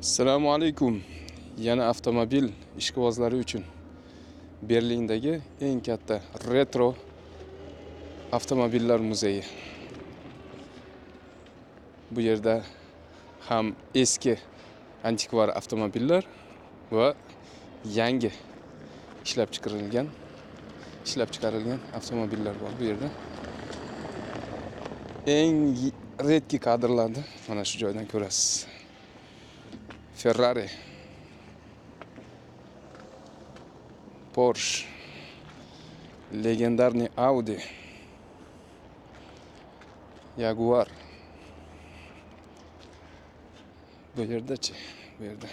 Assalomu alaykum. Yana avtomobil ishqibozlari uchun Berlindagi eng katta retro avtomobillar muzeyi. Bu yerda ham eski antikvar avtomobillar va yangi ishlab chiqarilgan avtomobillar bor bu yerda. Eng redki kadrlarni mana shu joydan ko'rasiz. Ferrari, Porsche, legendarniy Audi, Jaguar. Bu yerda-chi, bu yerda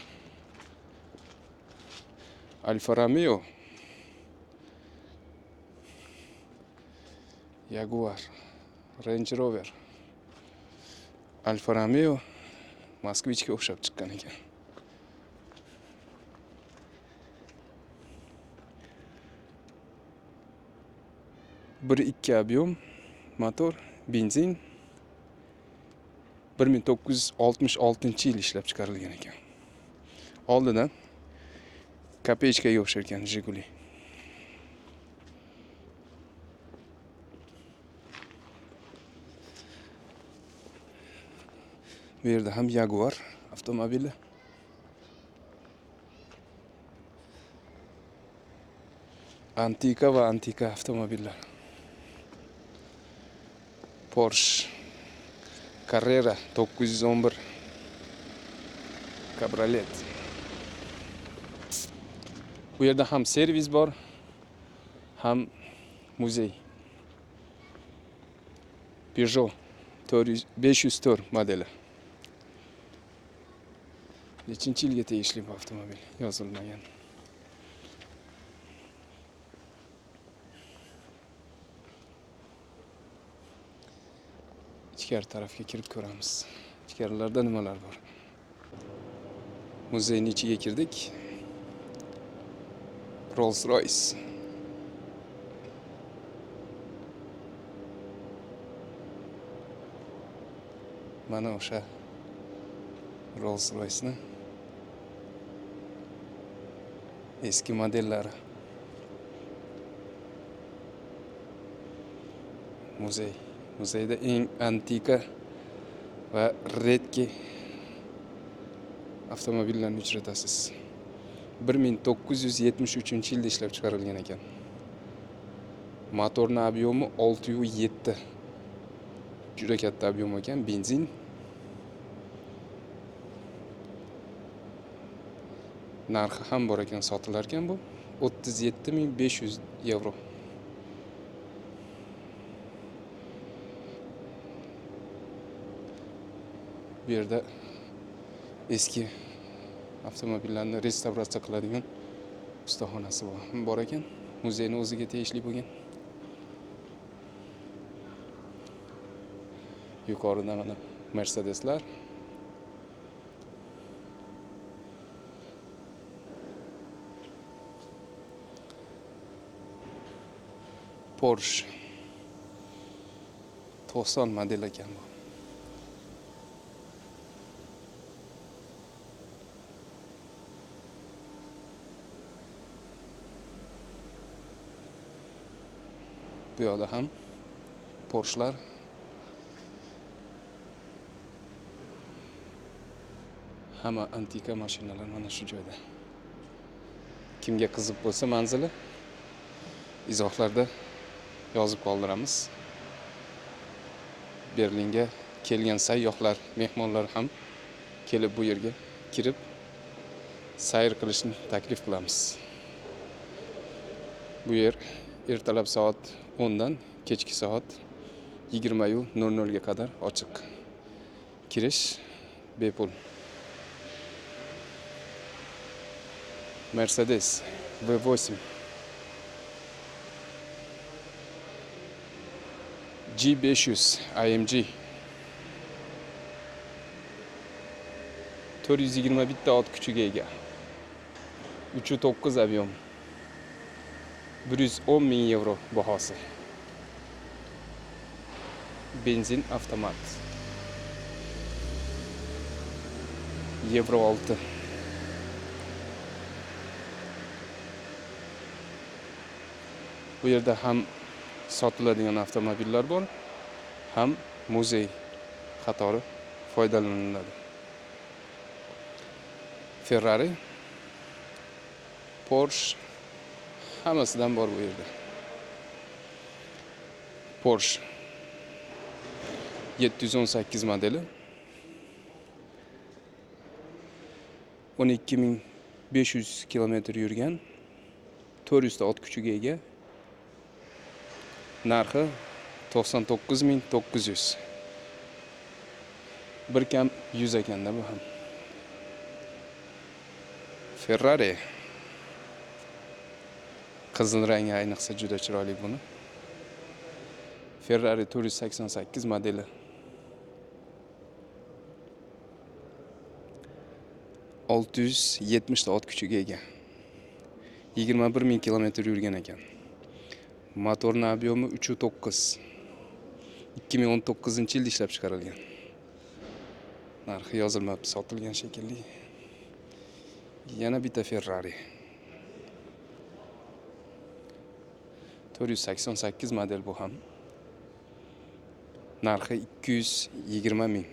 Alfa Romeo, Jaguar, Range Rover. Alfa Romeo Moskvichga o'xshab chiqqan ekan. Bir ikki объем motor, benzin 1966-yil ishlab chiqarilgan ekan. Oldidan kopechkaga o'xsharkan Jiguli. Bu yerda ham Jaguar avtomobili. Antika va antika avtomobillar. Porsche Carrera 911 Cabriolet. Bu yerda ham servis bor, ham muzey. Peugeot 504 modeli. Nechinchi yilga tegishli bu avtomobil yozilmagan. Ichkari tarafga kirib ko'ramiz. Ichkarilarda nimalar bor? Muzeyning ichiga kirdik. Rolls-Royce. Mana o'sha Rolls-Royce'ni eski modellari. Muzeyda eng antika va redki avtomobillarni uchratasiz. 1973-yilda ishlab chiqarilgan ekan. Motorning объемi 607. Juda katta объем ekan, benzin. Narxi ham bor ekan, sotilar ekan bu 37.500 yevro. Bu yerda eski avtomobillarni restavratsiya qiladigan ustaxonasi bor ekan. Muzeyning o'ziga tegishli bo'lgan. Yuqorida mana Mercedeslar. Porsche 90 model ekan bu. Bu yoqda ham Porsche'lar. Hamma antika mashinalar mana shu joyda. Kimga qiziq bo'lsa manzili izohlarda yozib qoldiramiz. Berlinga kelgan sayyohlar, mehmonlar ham kelib bu yerga kirib sayr qilishni taklif qilamiz. Bu yer ertalab soat 10 dan kechki soat 20:00 ga qadar ochiq. Kirish bepul. Mercedes V8 G500 AMG 421 ta ot kuchiga ega. 3.9 объем. 110.000 yevro bahosi. Benzin avtomat. Euro 6. Bu yerda ham sotiladigan avtomobillar bor, ham muzey qatori foydalaniladi. Ferrari, Porsche hammasidan bor bu yerda. Porsche 718 modeli 12.500 kilometr yurgan, 400 ta ot kuchiga ega. Narxi 99.900. Bir kam 100 ekanda bu ham. Ferrari qizil rangi ayniqsa juda chiroyli buni. Ferrari 488 modeli 670 ta ot kuchiga ega. 21.000 kilometr yurgan ekan. Motorning obyomi 3.9. 2019-yilda ishlab chiqarilgan. Narxi yozilmabdi, sotilgan shekilli. Yana bitta Ferrari 488 model bu ham. Narxi 220.000.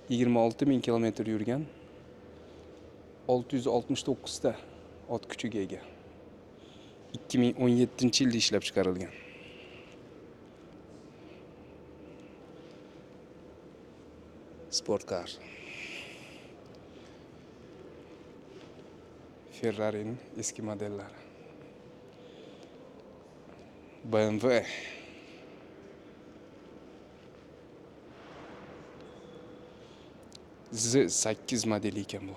26.000 kilometr yurgan, 669 ta ot kuchiga ega. 2017-yilda ishlab chiqarilgan. Sport car. Ferrari'ning eski modellari. BMW Z8 modeli ekan bu.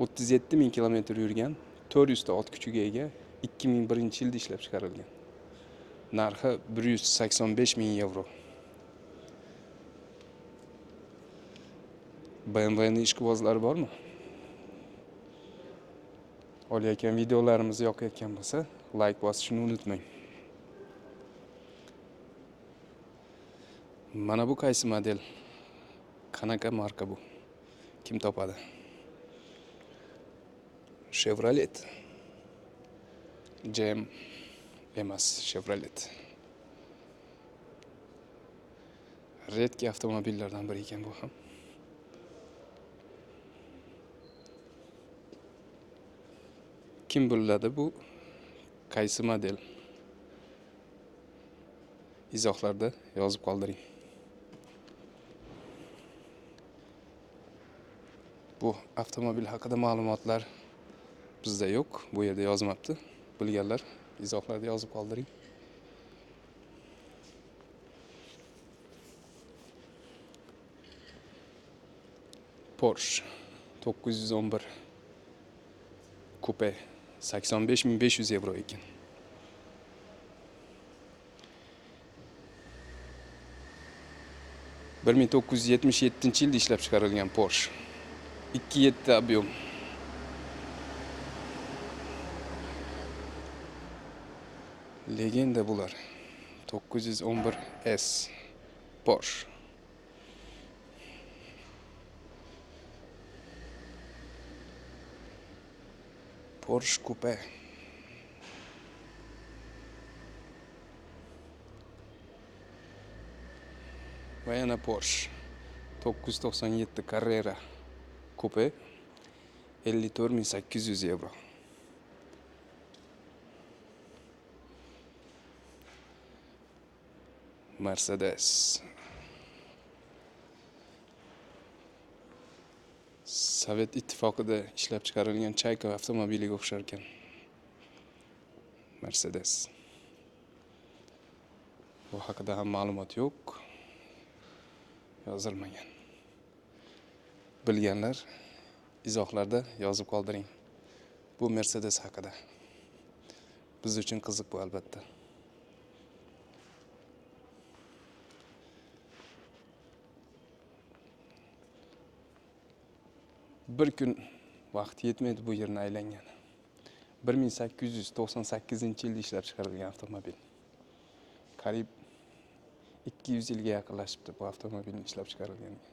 37.000 kilometr yurgan, 400 ta ot kuchiga ega, 2001-yilda ishlab chiqarilgan. Narxi 185.000 euro. BMW'ning ishqibozlari bormi? Olayotgan videolarimiz yoqayotgan bo'lsa, like bosishni unutmang. Mana bu qaysi model? Qanaqa marka bu? Kim topadi? Chevrolet. GM emas, Chevrolet. Redki avtomobillardan biri ekan bu ham. Kim biladi bu qaysi model? Izohlarda yozib qoldiring. Bu avtomobil haqida ma'lumotlar bizda yo'q, bu yerda yozmabdi. Bilganlar izohlarda yozib qoldiring. Porsche 911 Coupe 85.500 euro ekan. Bir 1977-yilda ishlab chiqarilgan Porsche. 2.7 ob'yom. Legenda bular. 911S Porsche. Porsche Coupe. Va yana Porsche 997 Carrera Coupe 54.800 euro. Mercedes Sovet ittifoqida ishlab chiqarilgan Chayka avtomobiliga o'xshar ekan. Mercedes. Bu haqida ham ma'lumot yo'q. Yozilmagan. Bilganlar izohlarda yozib qoldiring. Bu Mercedes haqida. Biz uchun qiziq bu albatta. Bir kun vaqt yetmaydi bu yerni aylangan. 1898-yilda ishlab chiqarilgan avtomobil. Qariyb 200 yilga yaqinlashibdi bu avtomobilni ishlab chiqarilganiga.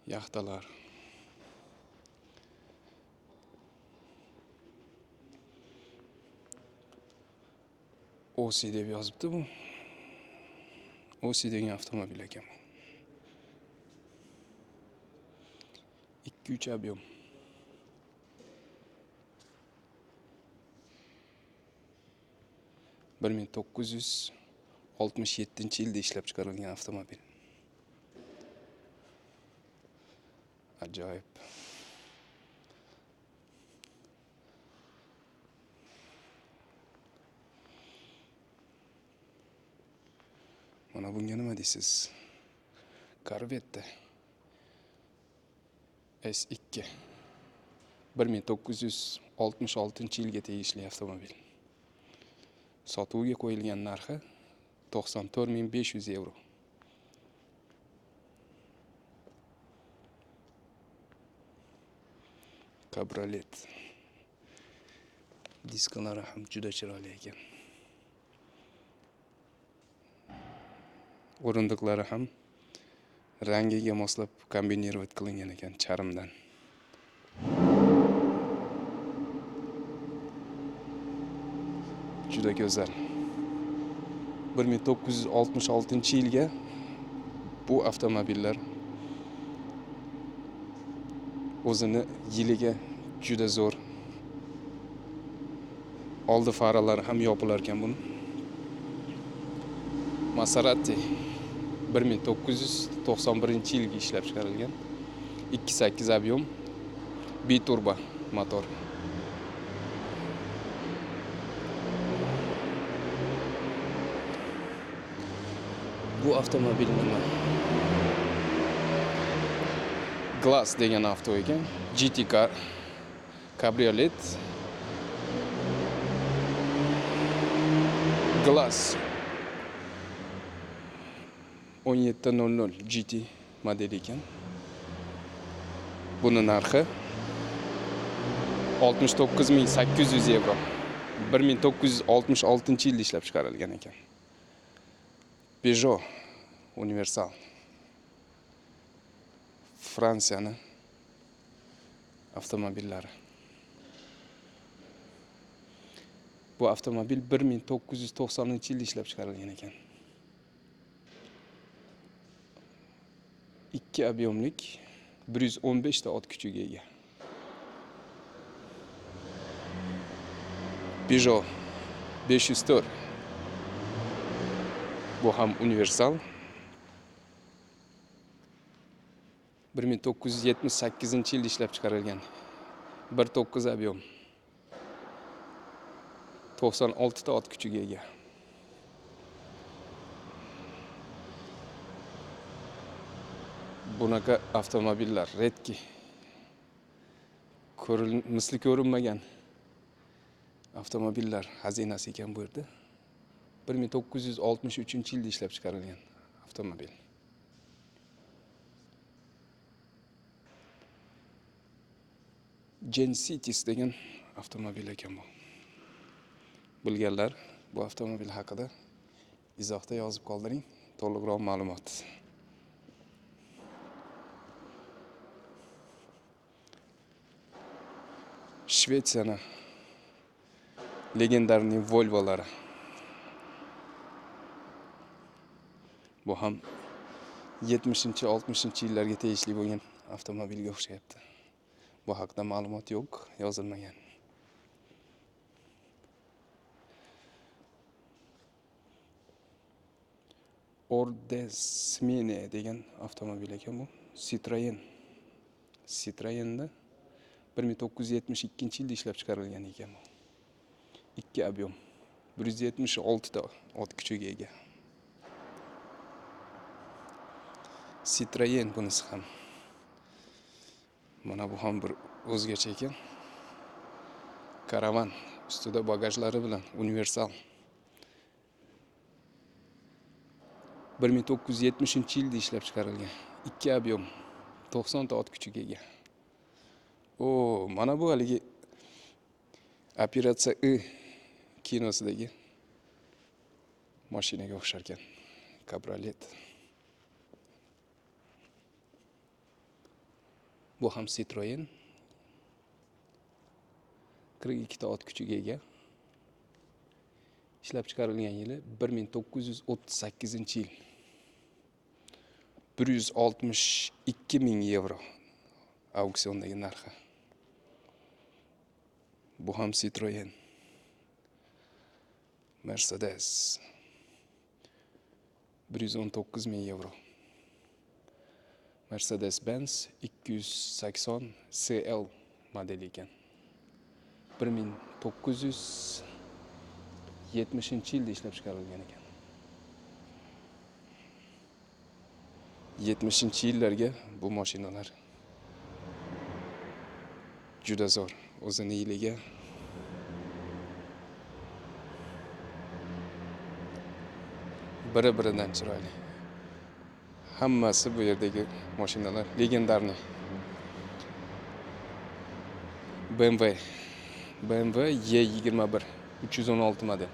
yaxtalar. Osi deb yozibdi bu. Osi degan avtomobil ekan bu. 2-3 объем. Bir 1967-yilda ishlab chiqarilgan avtomobil. Ajoyib. Mana bunga nima deysiz? Corvette S2. 1966-yilga tegishli avtomobil. Sotuvga qo'yilgan narxi 94.500 euro. Cabriolet. Disklari ham juda chiroyli ekan. O'rindiqlari ham rangiga moslab kombinировать qilingan ekan charmdan. Juda go'zal. 1966-yilga bu avtomobillar o'zini yiliga juda zo'r. Oldi faralari ham yopilar ekan buni. Maserati 1991-yilga ishlab chiqarilgan. 2.8 объем biturbo motor. Bu avtomobil nima? Glass degan avto ekan. GT Cabriolet. Glass 1700 GT model ekan. Buni narxi 69.800 euro. 1966-yilda ishlab chiqarilgan ekan. Peugeot Universal. Fransiyani avtomobillari. Bu avtomobil 1990-yilda ishlab chiqarilgan ekan. 2 объемlik 115 ta ot kuchiga ega. Peugeot 504. Bu ham universal. 1978-yilda ishlab chiqarilgan. 1.9 объем. 96 ta ot kuchiga ega. Bunaqa avtomobillar redki. Misli ko'rinmagan avtomobillar xazinasi ekan bu yerda. 1963-yilda ishlab chiqarilgan avtomobil. Gensitis degan avtomobil ekan bu. Bilganlar bu avtomobil haqida izohda yozib qoldiring, to'liqroq ma'lumot. Shvetsiyani legendarniy Volvolari. Bu ham 70-60-yillarga tegishli bo'lgan avtomobilga o'xshayapti. Bu haqida ma'lumot yo'q, yozilmagan. Ordesmene degan avtomobil ekan bu. Citroen'da 1972-yilda ishlab chiqarilgan ekan bu. 2 объем. 176 ta ot kuchiga ega. Citroen bunisi ham. Mana bu ham bir o'zgacha ekan. Karavan ustida bagajlari bilan universal. 1970-yilda ishlab chiqarilgan. 2 объем. 90 ta ot kuchiga ega. Mana bu haligi Operatsiya I kinosidagi mashinaga o'xshar ekan. Cabriolet. Bu ham Citroen. 42 ta ot kuchiga ega. Ishlab chiqarilgan yili 1938-yil. 162 ming yevro auksiondagi narxi. Bu ham Citroen. Mercedes 119 ming yevro. Mercedes-Benz 280 CL modeli ekan. 1970-yilda ishlab chiqarilgan ekan. 70-yillarga bu mashinalar juda zo'r. O'zini yiliga biri-biridan chiroyli. Hammasi bu yerdagi mashinalar legendarniy. BMW E21 316 model.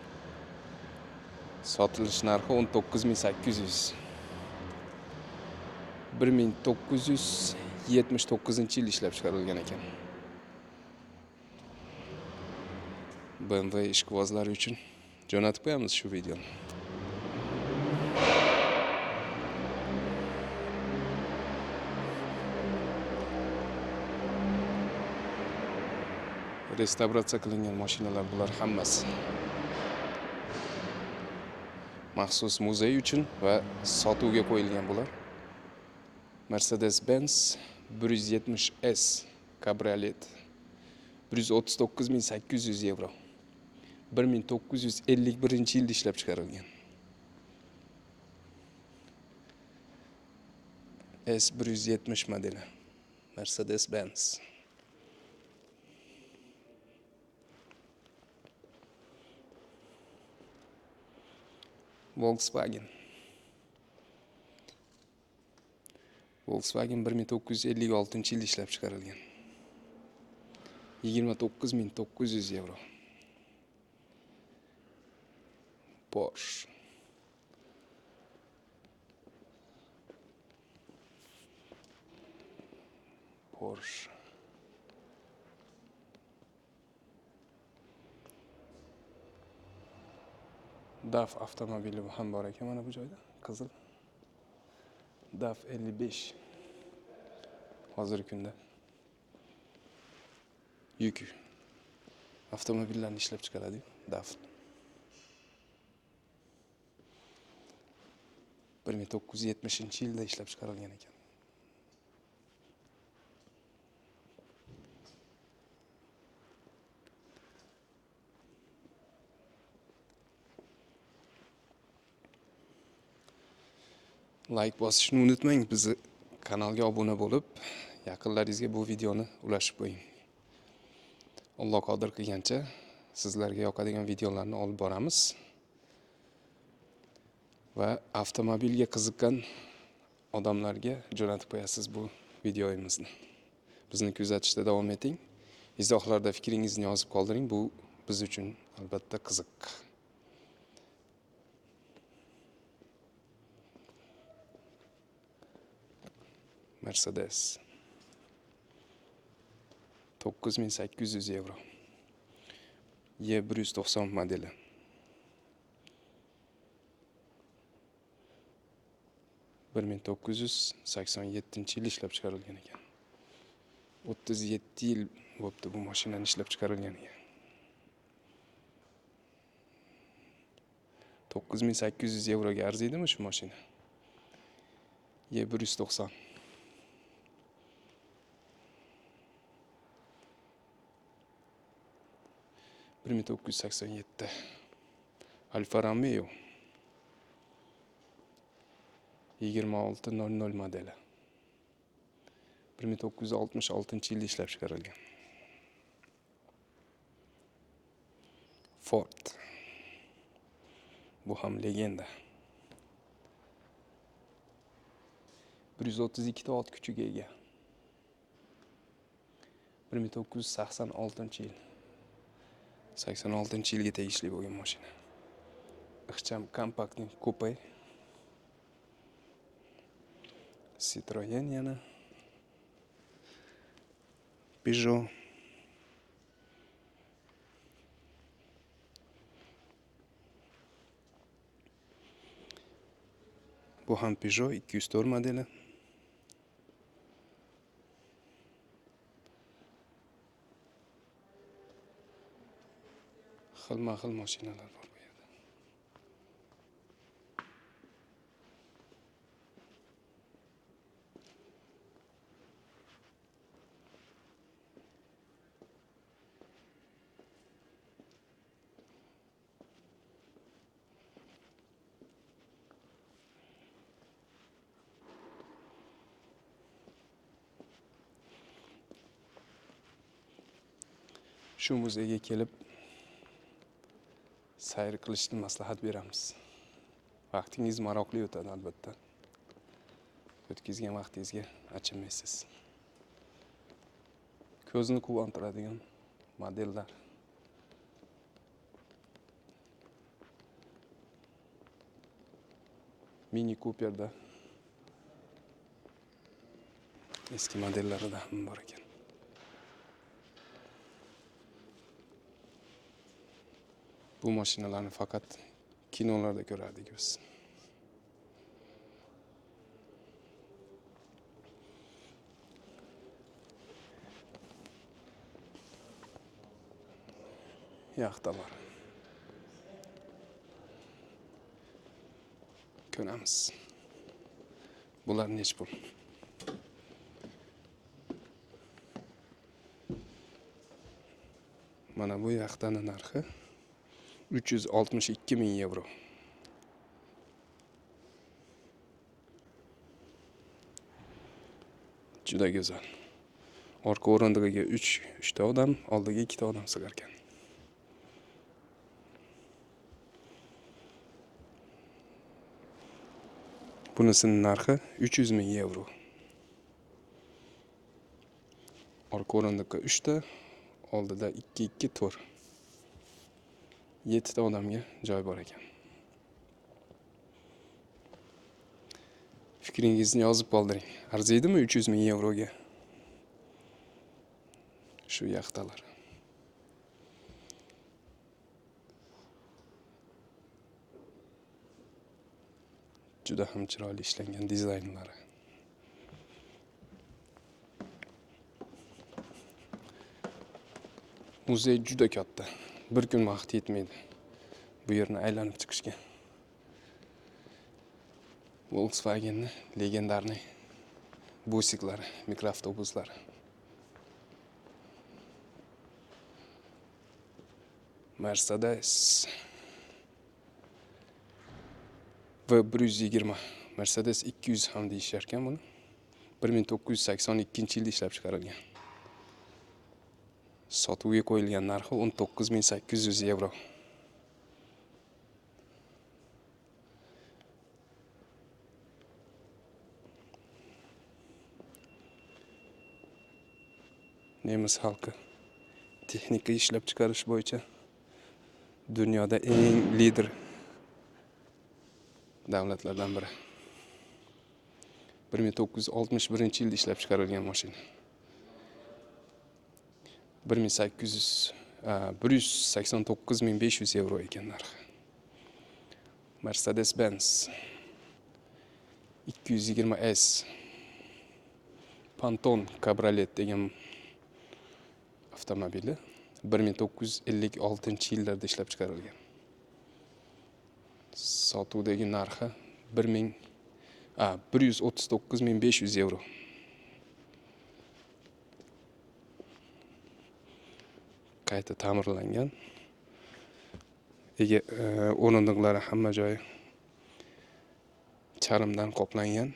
Sotilish narxi 19.800. 1979-yil ishlab chiqarilgan ekan. BMW ishqibozlari uchun jo'natib qo'yamiz shu videoni. Restavratsiya qilingan mashinalar bular hammasi. Maxsus muzey uchun va sotuvga qo'yilgan bular. Mercedes-Benz 170S kabriolet 139.800 yevro. 1951-yilda ishlab chiqarilgan. S170 modeli Mercedes-Benz. Volkswagen 1956-yilda ishlab chiqarilgan. 29.900 yevro. Porsche DAF avtomobili ham bor ekan mana bu joyda. Qizil DAF 55 hozirgi kunda yuk avtomobillarni ishlab chiqaradi DAF. 1970-yilda ishlab chiqarilgan ekan. Like bosishni unutmang, bizni kanalga obuna bo'lib, yaqinlaringizga bu videoni ulashib qo'ying. Alloh qodir qilgancha sizlarga yoqadigan videolarni olib boramiz. Va avtomobilga qiziqqan odamlarga jo'natib qo'yasiz bu videomizni. Bizni kuzatishda davom eting. Izohlarda fikringizni yozib qoldiring. Bu biz uchun albatta qiziq. Mercedes 9.800 yevro. E190 modeli. 1987-yil ishlab chiqarilgan ekan. 37 yil bo'libdi bu mashinani ishlab chiqarilganiga. 9.800 yevroga arziydimi shu mashina? E190. Bir 1987 Alfa Romeo 2600 modeli 1966-yilda ishlab chiqarilgan. Ford bu ham legenda. 132 ta ot kuchiga ega. 1986-yil 86-yilga tegishli bo'lgan mashina. Ixcham kompaktning kupe. Citroen yana. Peugeot. Bu ham Peugeot 204 modeli. Xilma-xil mashinalar bor bu yerda. Shu muzeyga kelib sayr qilishni maslahat beramiz. Vaqtingiz maroqli o'tadi albatta. O'tkazgan vaqtingizga achinmaysiz. Ko'zni quvontiradigan modellar. Mini Cooper'da eski modellarida ham bor ekan. Bu mashinalarni faqat kinolarda ko'rardik biz. Yaxtalar. Ko'ramiz. Bular nech pul? Mana bu yaxtaning narxi 362 ming yevro. Juda go'zal. Orqa o'rindig'iga 3 ta odam, oldiga 2 ta odam sig'ar ekan. Bunisining narxi 300 ming yevro. Orqa o'rindiqqa 3 ta, oldida 2-2-4. 7 ta odamga joy bor ekan. Fikringizni yozib qoldiring. Arziydimi 300 ming yevroga? Shu yaxtalar. Juda ham chiroyli ishlangan dizaynlari. Muzey juda katta. Bir kun vaqt yetmaydi bu yerni aylanib chiqishga. Volkswagen'ni legendarniy busiklari, mikroavtobuslari. Mercedes V120. Mercedes 200 ham deyishar ekan buni. 1982 yilda ishlab chiqarilgan. Sotuvga qo'yilgan narxi 19.800 yevro. Nemis xalqi texnika ishlab chiqarish bo'yicha dunyoda eng lider davlatlardan biri. 1961 yilda ishlab chiqarilgan mashina. 189.500 yevro ekan narxi. Mercedes-Benz 220S Panton Cabriolet degan avtomobili 1956 yillarda ishlab chiqarilgan. Sotuvdagi narxi 139.500 yevro. Qayta ta'mirlangan. O'rindiqlari hamma joyi charmdan qoplangan.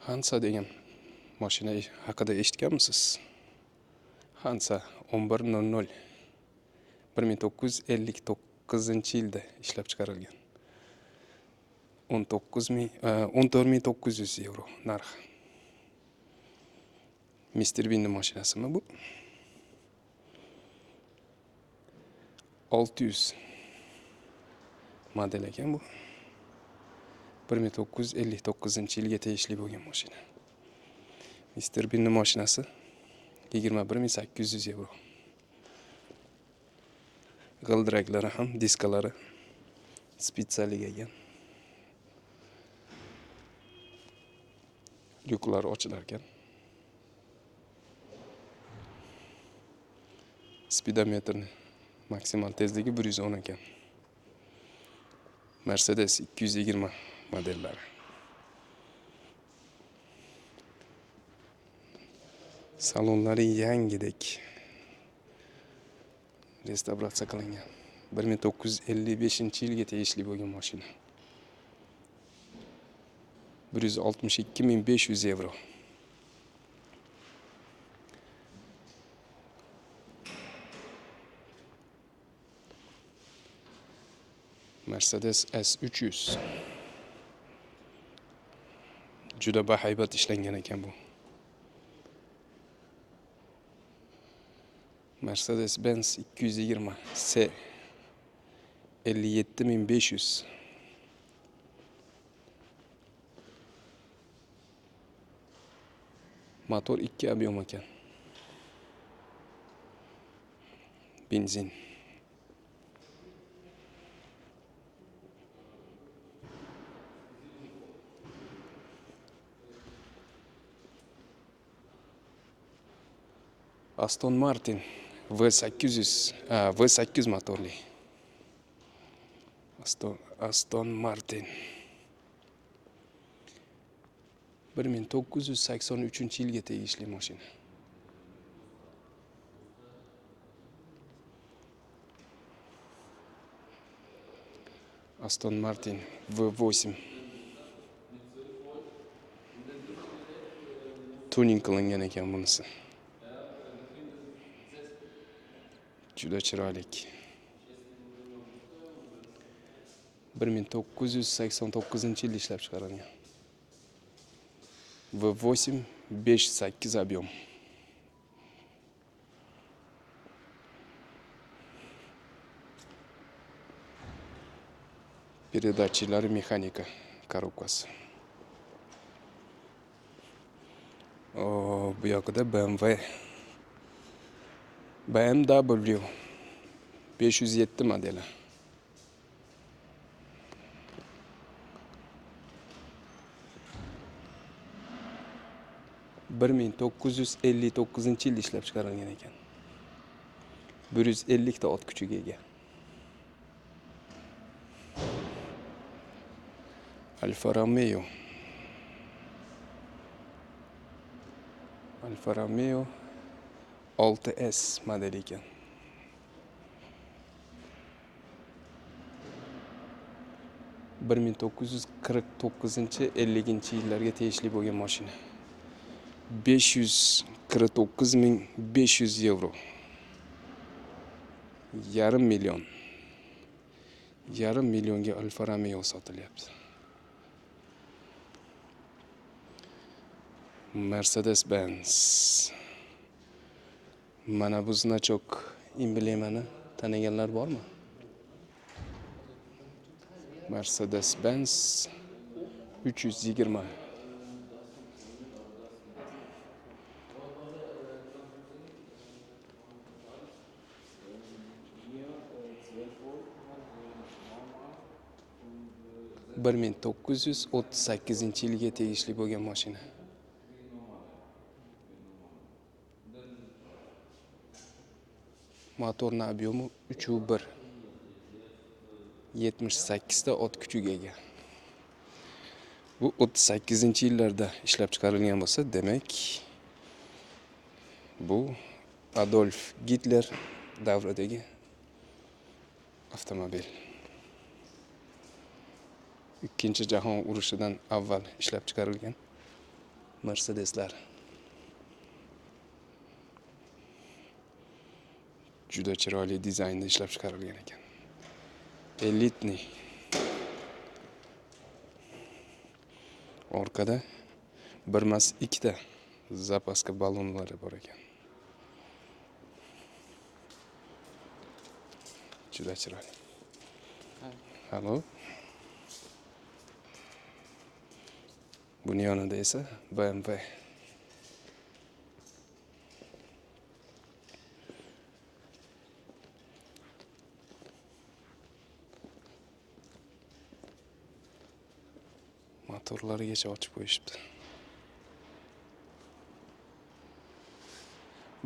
Hansa degan mashina haqida eshitganmisiz? Hansa 1100 1959-yilda ishlab chiqarilgan. 14.900 yevro narxi. Mr. Bean'ning mashinasimi bu? 600 model ekan bu. 1959-yilga tegishli bo'lgan mashina. Mr. Bean'ning mashinasi 21.800 euro. G'ildiraklari ham, diskalari spitsalik ekan. Lyuklar ochilar ekan. Speedometrni maksimal tezligi 110 ekan. Mercedes 220 modellari. Salonlari yangidek restavratsiya qilingan. 1955-yilga tegishli bo'lgan mashina. 162.500 euro. Mercedes S300. Juda bahaybat ishlangan ekan bu. Mercedes-Benz 220 C 57.500. Motor 2 объем ekan. Benzin. Aston Martin V8 motorli. Aston Martin 1983-yilga tegishli mashina. Aston Martin V8 tuning qilingan ekan bunisi. Juda chiroyli. 1989-yilda ishlab chiqarilgan. V8 5.8 объем. Передатчилari mexanika korobkasi. Bu yoqda BMW 507 modeli. Bir 1959-yilda ishlab chiqarilgan ekan. 150 ta ot kuchiga ega. Alfa Romeo 6S modeli ekan. 1949-50-yillarga tegishli bo'lgan mashina. 549.500 euro. Yarim millionga Alfa Romeo sotilyapti. Mercedes-Benz. Mana bu значок emblemani taniganlar bormi? Mercedes-Benz 320. Bir 1938-yilga tegishli bo'lgan mashina. Motorning объемi 3.1. 78 ta ot kuchiga ega. Bu 38-yillarda ishlab chiqarilgan bo'lsa, demak bu Adolf Hitler davridagi avtomobil. Ikkinchi jahon urushidan avval ishlab chiqarilgan Mercedeslar. Juda chiroyli dizaynda ishlab chiqarilgan ekan. Elitniy. Orqada bir emas ikkita zapaska ballonlari bor ekan. juda chiroyli. Halo. Buning yonida esa BMW. Motorlarigacha ochib qo'yishibdi.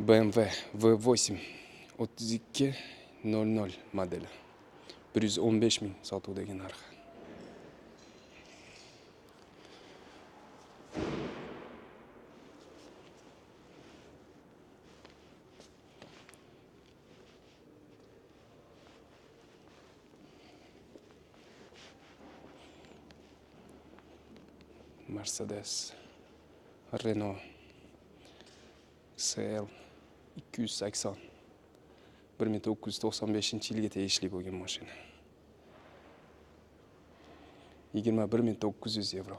BMW V8 3200 modeli. 115 ming sotuvdagi narxi. Mercedes Renault CL 280 1995-yilga tegishli bo'lgan mashina. 21.900 euro.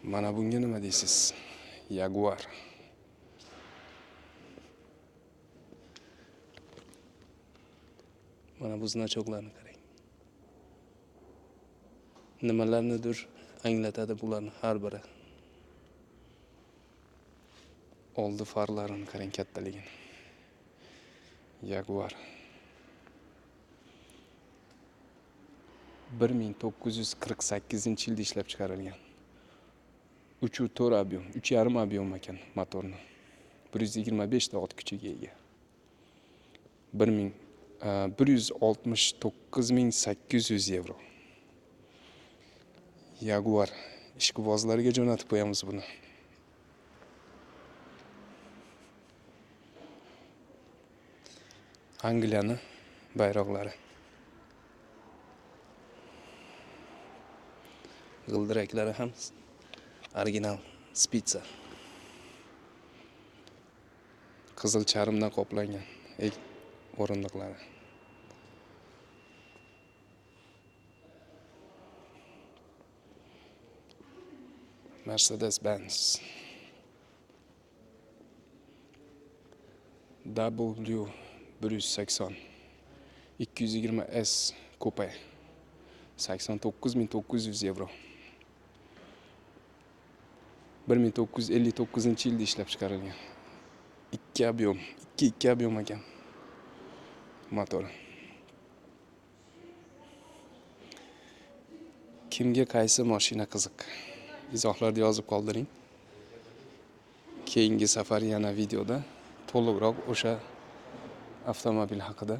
Mana bunga nima deysiz? Jaguar. Mana bu znachoqlarni qarang. Nimalarnidir anglatadi bularni har biri. Oldi farlarini qarang kattaligini. Jaguar. 1948-yilda ishlab chiqarilgan. 3.4 ob'yom, 3.5 ob'yom ekan motorni. 125 ta ot kuchiga ega. 169.800 euro. Jaguar ishqibozlariga jo'natib qo'yamiz buni. Angliyani bayroqlari. G'ildiraklari ham original spitsa. Qizil charmdan qoplangan o'rindiqlari. Mercedes-Benz W180 220S Coupe 89.900 euro. 1959-yilda ishlab chiqarilgan. 2 ob'yom ekan motori. Kimga qaysi mashina qiziq? Izohlarda yozib qoldiring. Keyingi safar yana videoda to'liqroq o'sha avtomobil haqida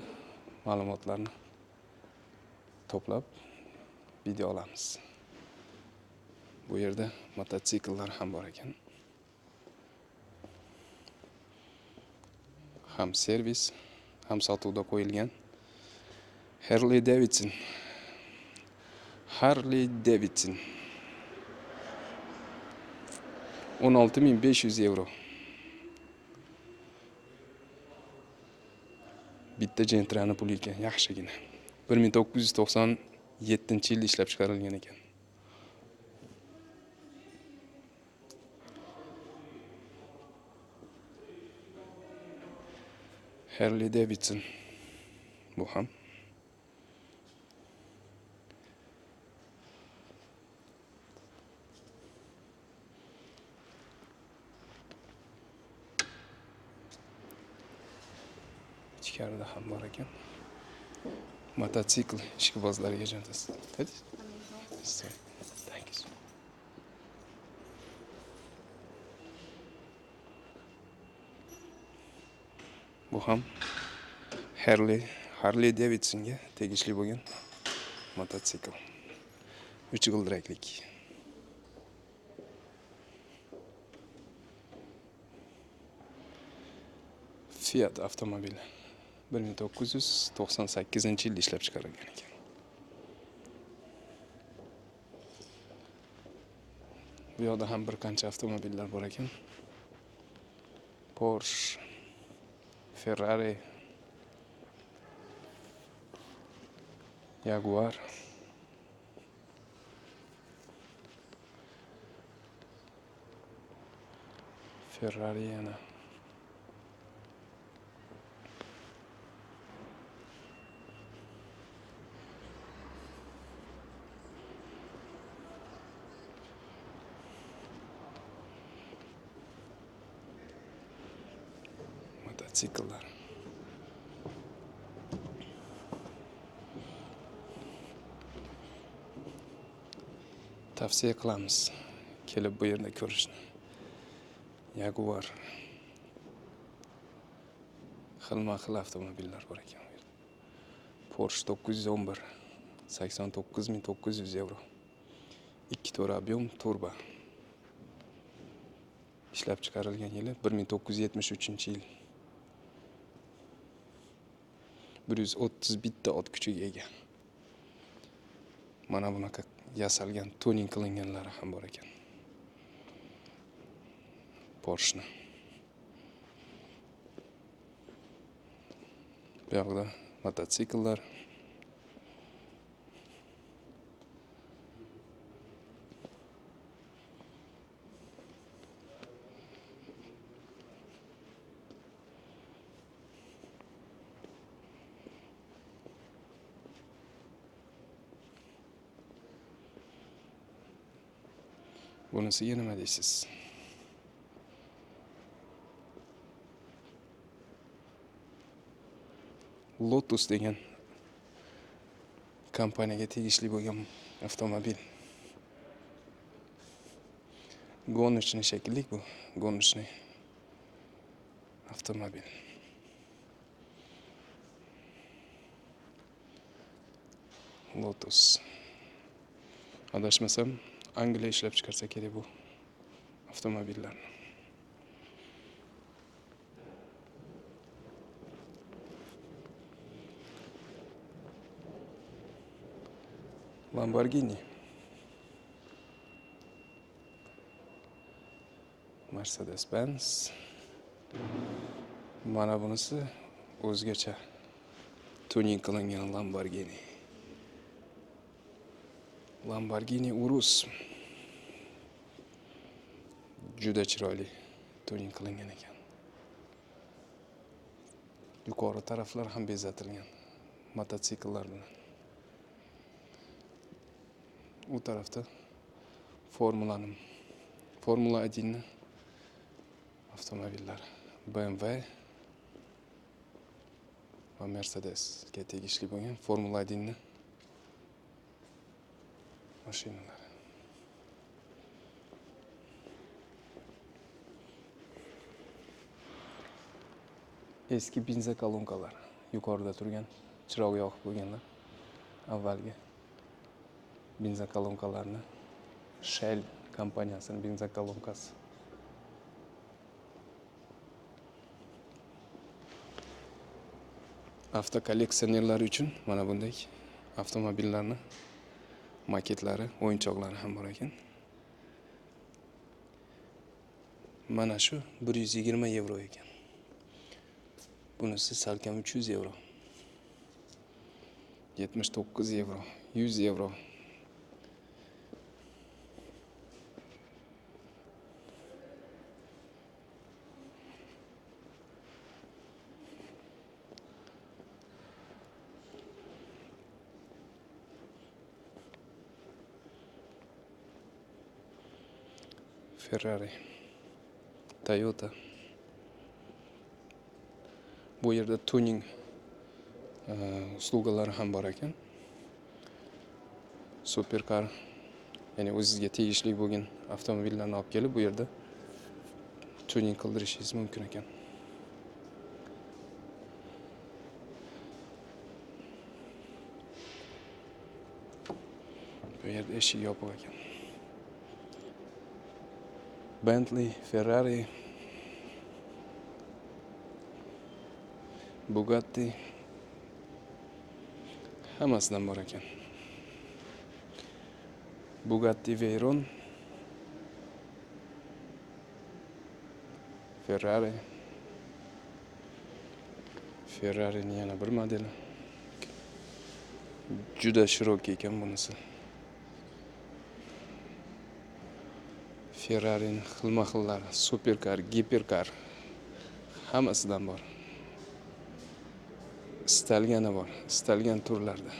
ma'lumotlarni to'plab video olamiz. Bu yerda mototsikllar ham bor ekan. Ham servis, ham sotuvda qo'yilgan. Harley Davidson 16.500 euro. Bitta Gentrani puli ekan, yaxshigina. 1997-yilda ishlab chiqarilgan ekan. Harley Davidson. Bu ham ichkarida ham bor ekan. Mototsikl ishqibozlariga jo'natasiz. Thank you. Bu ham Harley Davidsonga tegishli bo'lgan mototsikl. 3 g'ildiraklik. Fiat avtomobili 1998-yilda ishlab chiqarilgan ekan. Bu yoqda ham bir qancha avtomobillar bor ekan. Porsche, Ferrari, Jaguar, Ferrari yana. mototsikllar. Tavsiya qilamiz kelib bu yerda ko'rishni. Jaguar. Xilma-xil avtomobillar bor ekan. Porsche 911 89.900 euro. 2 to'ra ob'yom turbo. Ishlab chiqarilgan yili 1973-yil. 131 ta ot kuchiga ega. Mana bunaqa yasalgan, tuning qilinganlari ham bor ekan. Porsche. Bu yoqda mototsikllar. Bunisiga nima deysiz? Lotus degan kompaniyaga tegishli bo'lgan avtomobil. Gonichni shekilli bu, gonichni avtomobil. Lotus. Adashmasam, Angliya ishlab chiqarsa kerak bu avtomobillarni. Lamborghini. Mercedes-Benz. Mana bunisi o'zgacha tuning qilingan Lamborghini. Lamborghini Urus. Juda chiroyli tuning qilingan ekan. Yuqori taraflar ham bezatilgan mototsikllar bilan. U tarafda Formula 1 ni avtomobillari, BMW va Mercedesga tegishli bo'lgan Formula 1 ni mashinalari. Eski benza kolonkalar, yuqorida turgan, chiroq yoqib qo'yganlar. Avvalgi benza kolonkalarni Shell kompaniyasining benza kolonkasi. Avto kolleksionerlar uchun mana bunday avtomobillarni maketlari, o'yinchoqlari ham bor ekan. Mana shu 120 euro ekan. Bunisi salkam 300 euro. 79 euro, 100 euro. Ferrari, Toyota. Bu yerda tuning uslugalari ham bor ekan. Supercar, ya'ni o'zingizga tegishli bo'lgan avtomobillarni olib kelib bu yerda tuning qildirishingiz mumkin ekan. Bu yerda eshik yopiq ekan. Bentley, Ferrari, Bugatti hammasidan bor ekan. Bugatti Veyron, Ferrari'ning yana bir modeli. Juda shirok ekan bunisi. Ferrari'ning xilma-xillari, superkar, giperkar hammasidan bor. Istalgani bor, istalgan turlarda.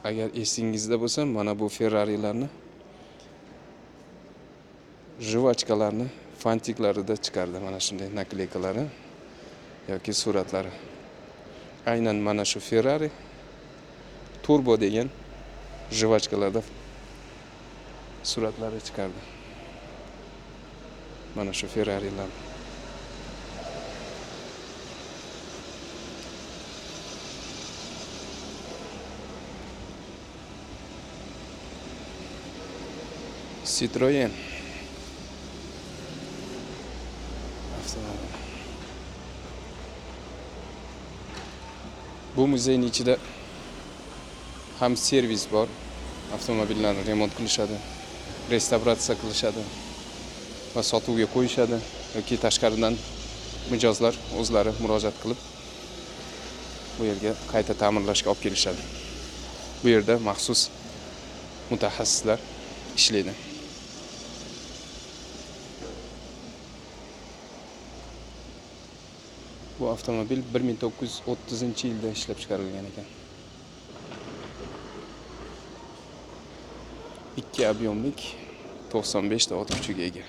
Agar esingizda bo'lsa, mana bu Ferrari'larni, jivachkalarni fantiklarida chiqardi mana shunday nakleykalari yoki suratlari. Aynan mana shu Ferrari Turbo degan jivachkalarda suratlari chiqardi. Mana shu Ferrarilar. Citroen avtomobil. Bu muzeyning ichida ham servis bor. Avtomobillarni remont qilishadi, restavratsiya qilishadi va sotuvga qo'yishadi yoki tashqaridan mijozlar o'zlari murojaat qilib bu yerga qayta ta'mirlashga olib kelishadi. Bu yerda maxsus mutaxassislar ishlaydi. Bu avtomobil 1930-yilda ishlab chiqarilgan ekan. 2 объемlik 95 ta ot kuchiga ega.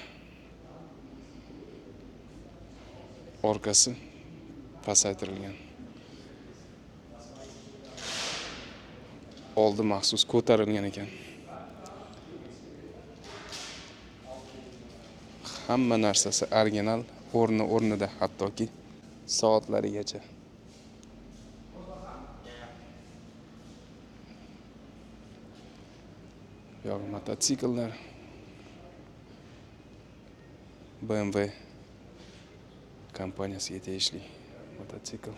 Orqasi pasaytirilgan. Oldi maxsus ko'tarilgan ekan. Hamma narsasi original, o'rnida, hattoki soatlarigacha. Yo'q, mototsikllar. BMW kompaniyasiga tegishli mototsikl.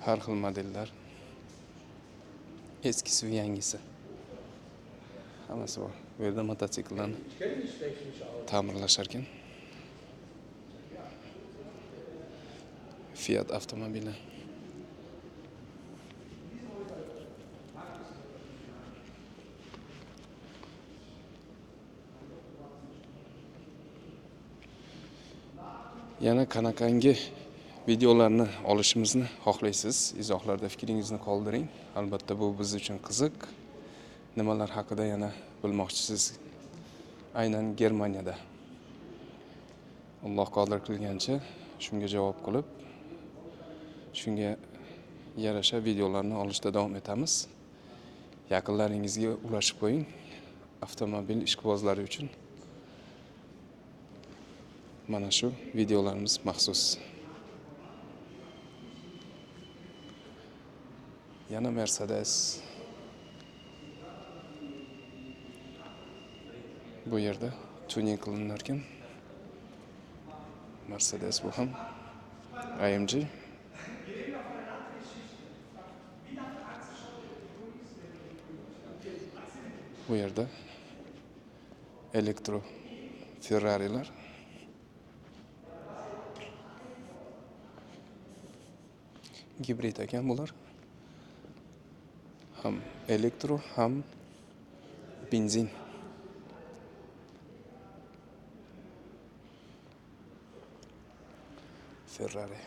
Har xil modellar. Eskisi va yangisi. Hammasi bor. Bu yerda mototsikllarni ta'mirlashar ekan. Fiat avtomobili. Yana qanaqangi videolarni olishimizni xohlaysiz? Izohlarda fikringizni qoldiring. Albatta bu biz uchun qiziq. Nimalar haqida yana bilmoqchisiz? Aynan Germaniyada. Alloh qodir qilgancha shunga javob qilib, shunga yarasha videolarni olishda davom etamiz. Yaqinlaringizga ulashib qo'ying. Avtomobil ishqibozlari uchun mana shu videolarimiz maxsus. Yana Mercedes. Bu yerda tuning qilinar ekan. Mercedes bu ham AMG. Bu yerda elektro Ferrari'lar. Gibrid ekan bular. Ham elektro, ham benzin. Ferrari.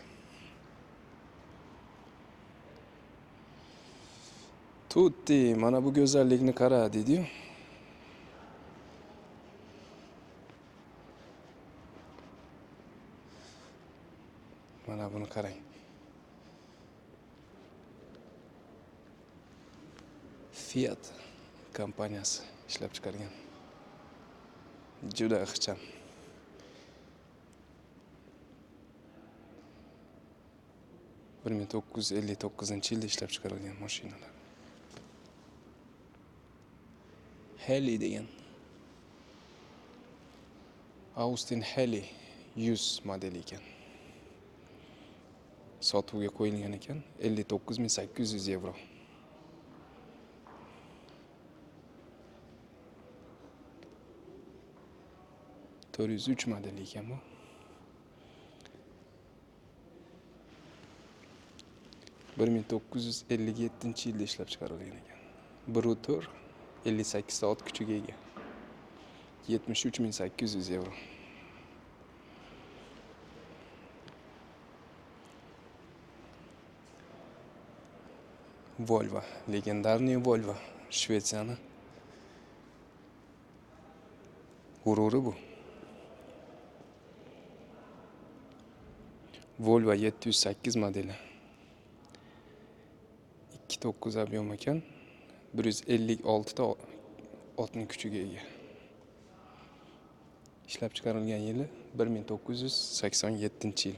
Tutti, mana bu go'zallikni qara dedi-yu. Mana buni qarang. Fiat kompaniyasi ishlab chiqargan. Juda ixcham. Bir 1959-yilda ishlab chiqarilgan mashinalar. Heli degan. Austin Heli 100 modeli ekan. Sotuvga qo'yilgan ekan 59.800 yevro. %403 modeli ekan bu. Bir 1957-yilda ishlab chiqarilgan ekan. 1.4 58 ta ot kuchiga ega. 73.800 yevro. Volvo, legendarniy Volvo, Shvetsiyani G'ururi bu. Volvo 708 modeli. 2.9 объем ekan. 156 ta otning kuchiga ega. Ishlab chiqarilgan yili 1987-yil.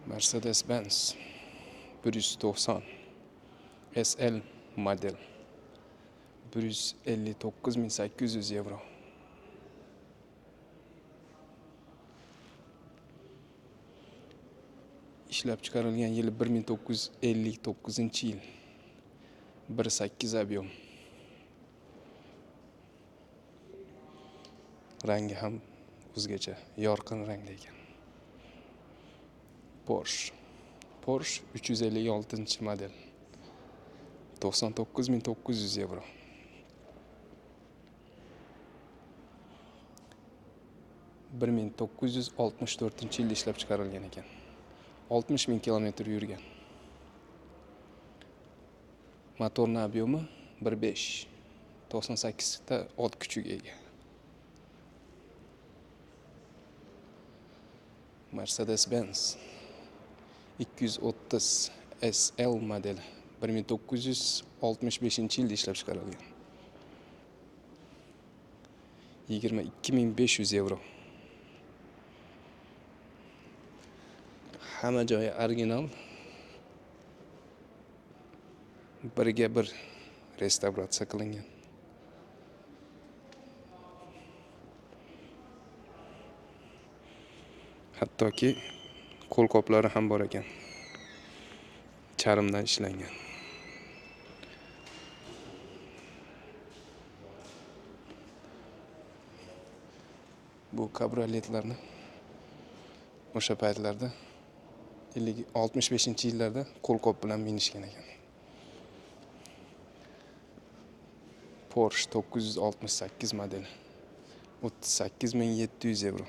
Mercedes-Benz 190 SL model 159.800 euro. Ishlab chiqarilgan yili 1959-yil. 1.8 объем. Rangi ham o'zgacha, yorqin rangda ekan. Porsche 356-model 99.900 euro. Bir 1964-yilda ishlab chiqarilgan ekan. 60.000 kilometr yurgan. Motorning объемi 1.5. 98 ta ot kuchiga ega. Mercedes-Benz 230 SL modeli 1965-yilda ishlab chiqarilgan. 22.500 euro. Hamma joyi original. Biriga bir restavratsiya qilingan. Hattoki qo'l qoplari ham bor ekan. Charmdan ishlangan. Bu kabrioletlarni o'sha paytlarda 65-yillarda qo'l qop bilan minishgan ekan. Porsche 968 modeli 38.700 euro.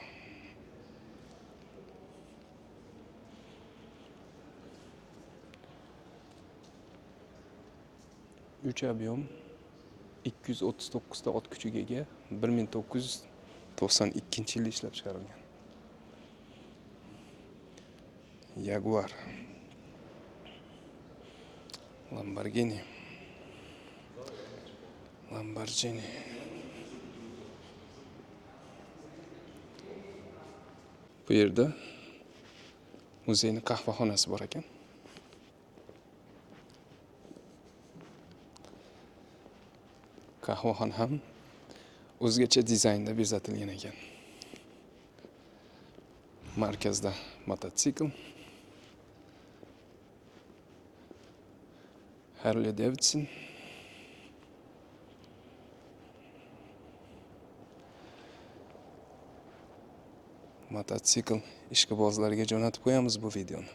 Üç объем 239 ta ot kuchiga ega 1992-yilda ishlab chiqarilgan. Jaguar Lamborghini Bu yerda muzeyning qahvaxonasi bor ekan. Qahvaxona ham o'zgacha dizaynda bezatilgan ekan. Markazda mototsikl, Harley Davidson, mototsikl ishqibozlariga jo'natib qo'yamiz bu videoni.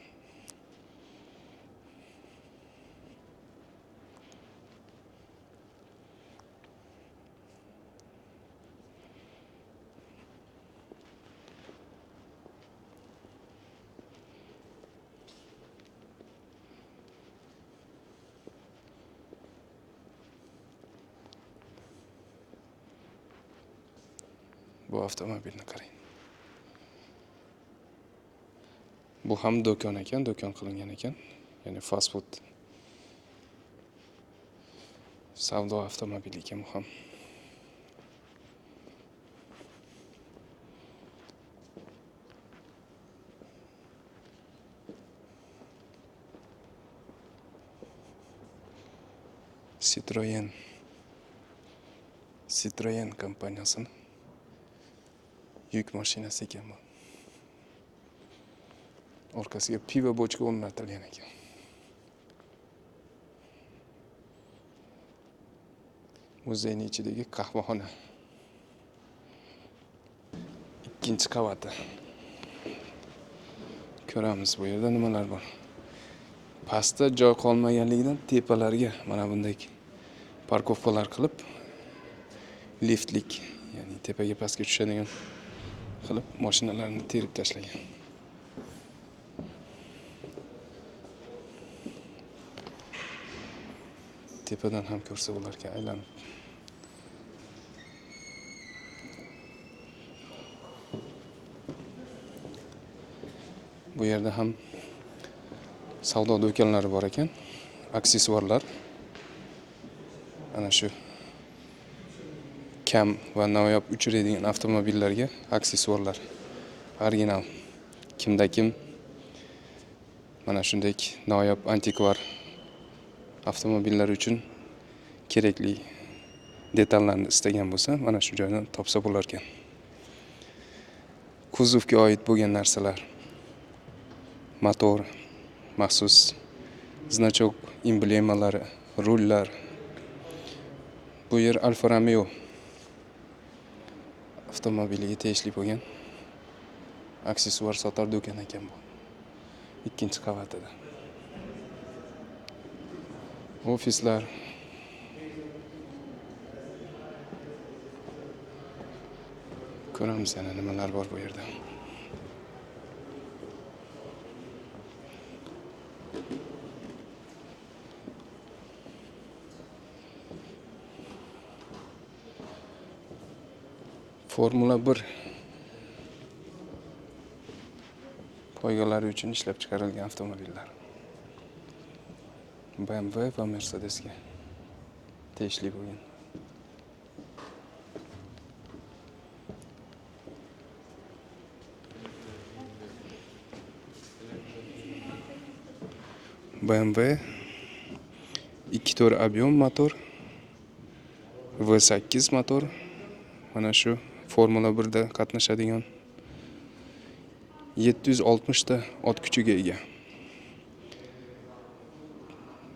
Bu avtomobilni qarang. Bu ham do'kon ekan, do'kon qilingan ekan. Ya'ni fast food. Savdo avtomobili ekan bu ham. Citroen kompaniyasini yuk mashinasi ekan bu. Orqasiga pivo bochka o'rnatilgan ekan. Muzeyning ichidagi qahvaxona. Ikkinchi qavati. Ko'ramiz bu yerda nimalar bor. Pastda joy qolmaganligidan tepalarga mana bunday parkovkalar qilib, liftlik, ya'ni tepaga pastga tushadigan qilib mashinalarni terib tashlagan. tepadan ham ko'rsa bo'lar ekan aylanib. Bu yerda ham savdo do'konlari bor ekan, aksessuarlar. Ana shu kam va noyob uchraydigan avtomobillarga aksessuarlar. Original. Kimda kim mana shunday noyob antikvar avtomobillar uchun kerakli detallarni istagan bo'lsa, mana shu joydan topsa bo'lar ekan. Kuzovga oid bo'lgan narsalar, motor, maxsus значок emblemalari, rullar. Bu yer Alfa Romeo avtomobiliga tegishli bo'lgan aksessuar sotar do'kon ekan bu. Ikkinchi qavatida. Ofislar. Ko'ramiz yana nimalar bor bu yerda. Formula 1 poygalari uchun ishlab chiqarilgan avtomobillar. BMW va Mercedesga tegishli bo'lgan. BMW 2.4 объем motor, V8 motor. Mana shu Formula 1da qatnashadigan 760 ta ot kuchiga ega.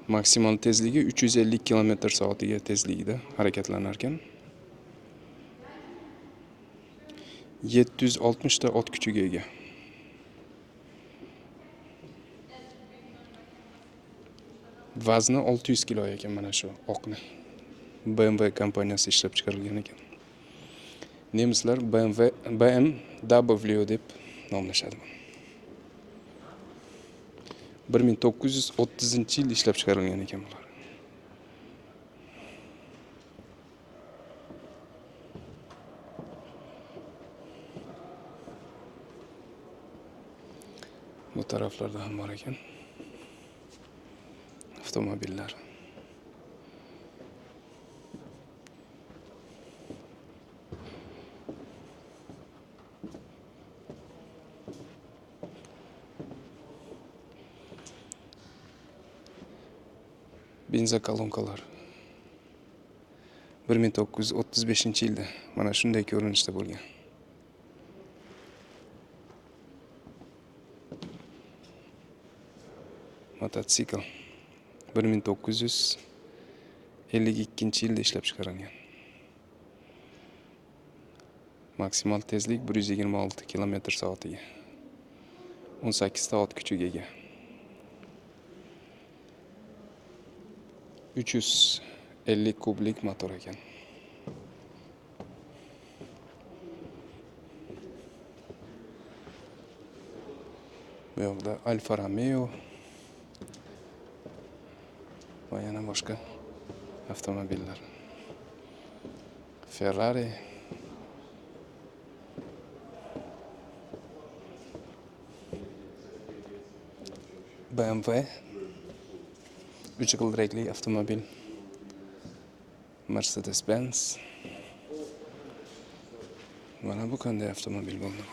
Maksimal tezligi 350 km/soatga tezligida harakatlanar ekan. 760 ta ot kuchiga ega. Vazni 600 kilo ekan mana shu oqni. BMW kompaniyasi ishlab chiqarilgan ekan. Nemislar BMW deb nomlashadi. 1930-yil ishlab chiqarilgan ekan bular. Bu taraflarda ham bor ekan avtomobillar. Benza kolonkalar. 1935-yilda mana shunday ko'rinishda bo'lgan. Mototsikl 1952-yilda ishlab chiqarilgan. Maksimal tezlik 126 km/soatga. 18 ta ot kuchiga ega. 350 kublik motor ekan. Bu yoqda Alfa Romeo va yana boshqa avtomobillar. Ferrari, BMW 3 g'ildirakli avtomobil, Mercedes-Benz. Mana bu qanday avtomobil bo'ldi?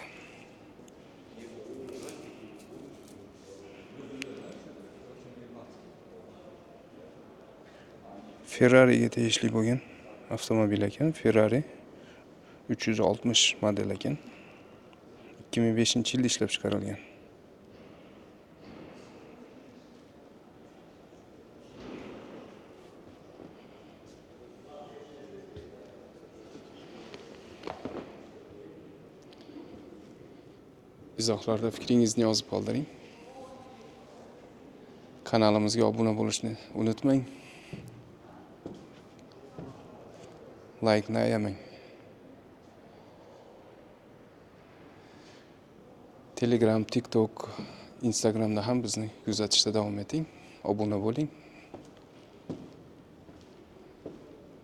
Ferrari'ga tegishli bo'lgan avtomobil ekan. Ferrari 360 model ekan. 2005-yilda ishlab chiqarilgan. Izohlarda fikringizni yozib qoldiring. Kanalimizga obuna bo'lishni unutmang. Like ayamang. Telegram, TikTok, Instagramda ham bizni kuzatishda davom eting. Obuna bo'ling.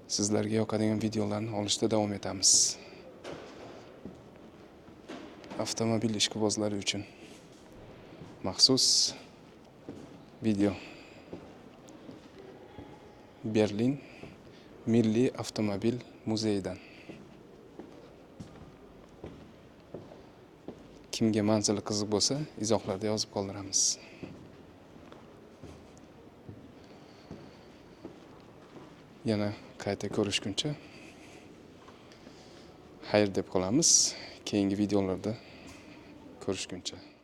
sizlarga yoqadigan videolarni olishda davom etamiz. Avtomobil ishqibozlari uchun maxsus video. Berlin Milliy avtomobil muzeyidan. Kimga manzili qiziq bo'lsa, izohlarda yozib qoldiramiz. Yana qayta ko'rishguncha xayr deb qolamiz. Keyingi videolarda ko'rishguncha.